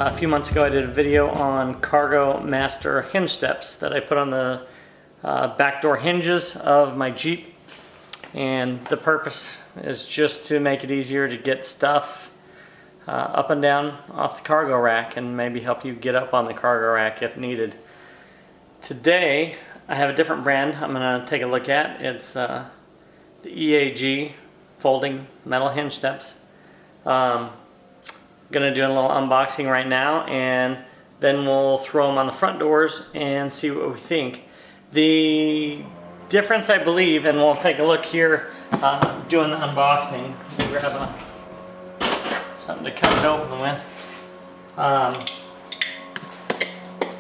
A few months ago I did a video on Cargo Master hinge steps that I put on the back door hinges of my Jeep, and the purpose is just to make it easier to get stuff up and down off the cargo rack and maybe help you get up on the cargo rack if needed. Today I have a different brand I'm going to take a look at. It's the EAG folding metal hinge steps. Going to do a little unboxing right now, and then we'll throw them on the front doors and see what we think. The difference, I believe, and we'll take a look here doing the unboxing. We'll grab something to cut it open with.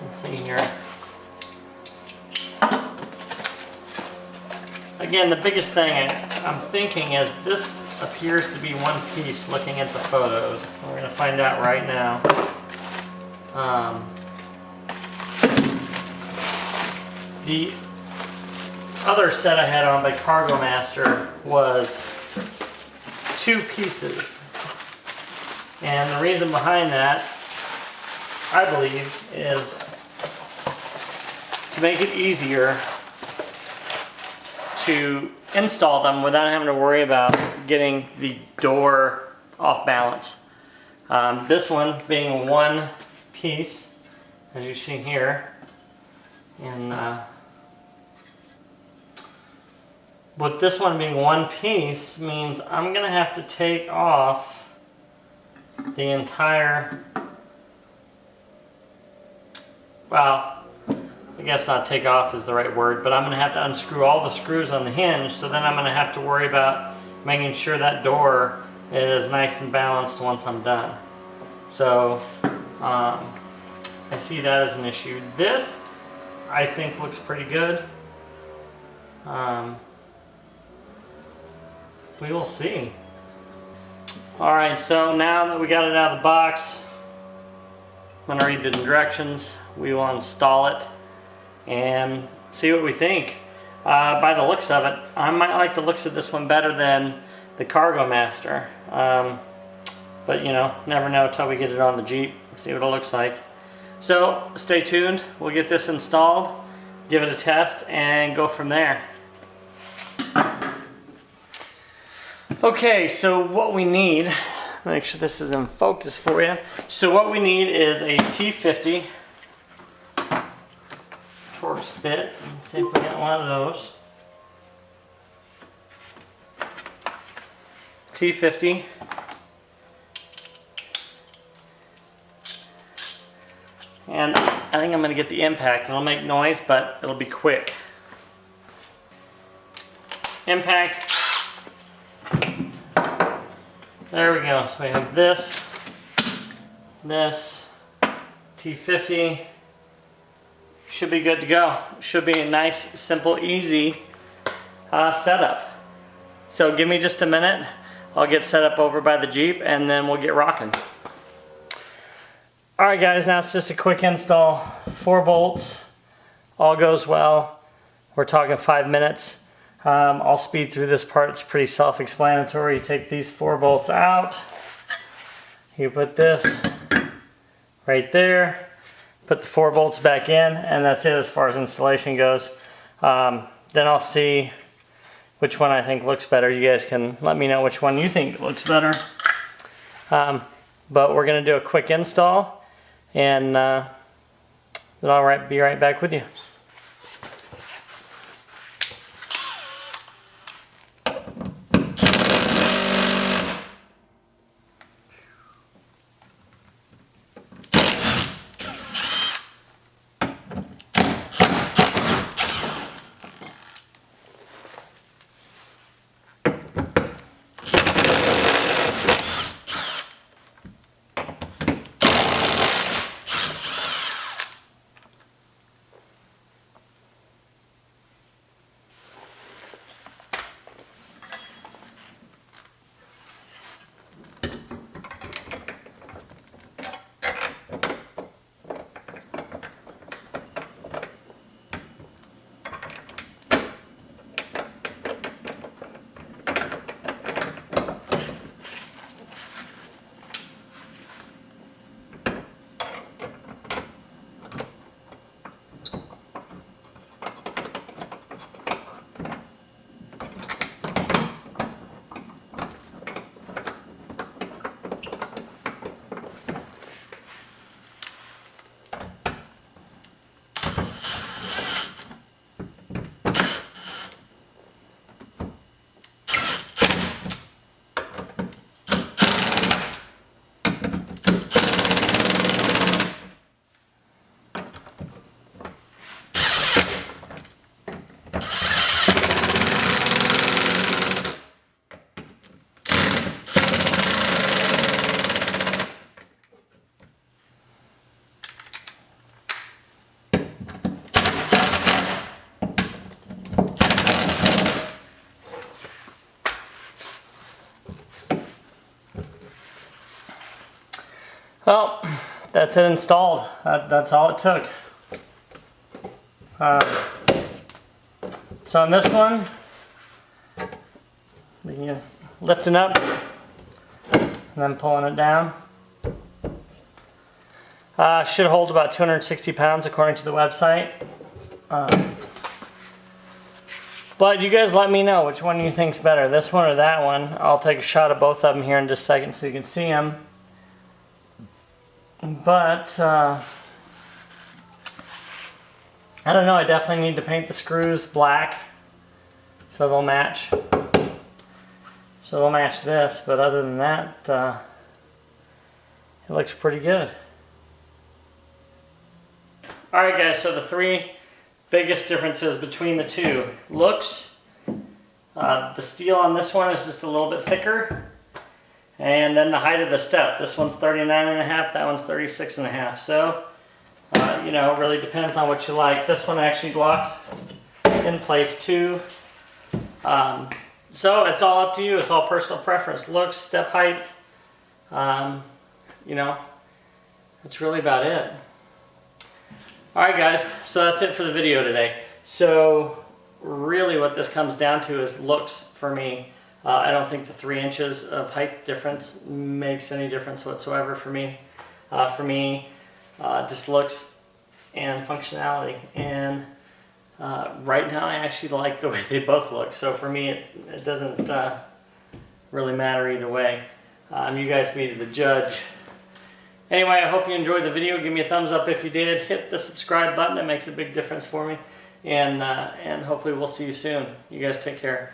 Let's see here. Again, the biggest thing I'm thinking is this appears to be one piece looking at the photos. We're going to find out right now. The other set I had on by Cargo Master was two pieces. And the reason behind that, I believe, is to make it easier to install them without having to worry about getting the door off balance. This one being one piece, as you see here, and with this one being one piece means I'm gonna have to take off the entire, well, I guess not take off is the right word, but I'm going to have to unscrew all the screws on the hinge, so then I'm going to have to worry about making sure that door is nice and balanced once I'm done. So I see that as an issue. This, I think, looks pretty good. We will see. Alright, so now that we got it out of the box, I'm going to read the directions. We will install it and see what we think. By the looks of it, I might like the looks of this one better than the Cargo Master. But you know, never know until we get it on the Jeep, see what it looks like. So stay tuned, we'll get this installed, give it a test, and go from there. Okay, so what we need, make sure this is in focus for you. So what we need is a T50 Torx bit. Let's see if we got one of those. T50. And I think I'm going to get the impact. It'll make noise, but it'll be quick. Impact. There we go. So we have this, T50. Should be good to go. Should be a nice, simple, easy setup. So give me just a minute. I'll get set up over by the Jeep and then we'll get rocking. Alright guys, now it's just a quick install. 4 bolts. All goes well. We're talking 5 minutes. I'll speed through this part. It's pretty self-explanatory. You take these 4 bolts out. You put this right there. Put the 4 bolts back in, and that's it as far as installation goes. Then I'll see which one I think looks better. You guys can let me know which one you think looks better. But we're going to do a quick install, and then I'll be right back with you. Well, that's it installed. That's all it took. So on this one, lifting up and then pulling it down. Should hold about 260 pounds according to the website. But you guys let me know which one you think's better, this one or that one. I'll take a shot of both of them here in just a second so you can see them. But I don't know, I definitely need to paint the screws black so they'll match. So they'll match this, but other than that, it looks pretty good. Alright guys, so the three biggest differences between the two. Looks, the steel on this one is just a little bit thicker. And then the height of the step. This one's 39.5, that one's 36.5. So, you know, it really depends on what you like. This one actually locks in place too. So it's all up to you. It's all personal preference. Looks, step height, you know, that's really about it. Alright guys, so that's it for the video today. So really what this comes down to is looks for me. I don't think the 3 inches of height difference makes any difference whatsoever for me. Just looks and functionality. And right now I actually like the way they both look. So for me it doesn't really matter either way. You guys be the judge. Anyway, I hope you enjoyed the video. Give me a thumbs up if you did. Hit the subscribe button. It makes a big difference for me. And hopefully we'll see you soon. You guys take care.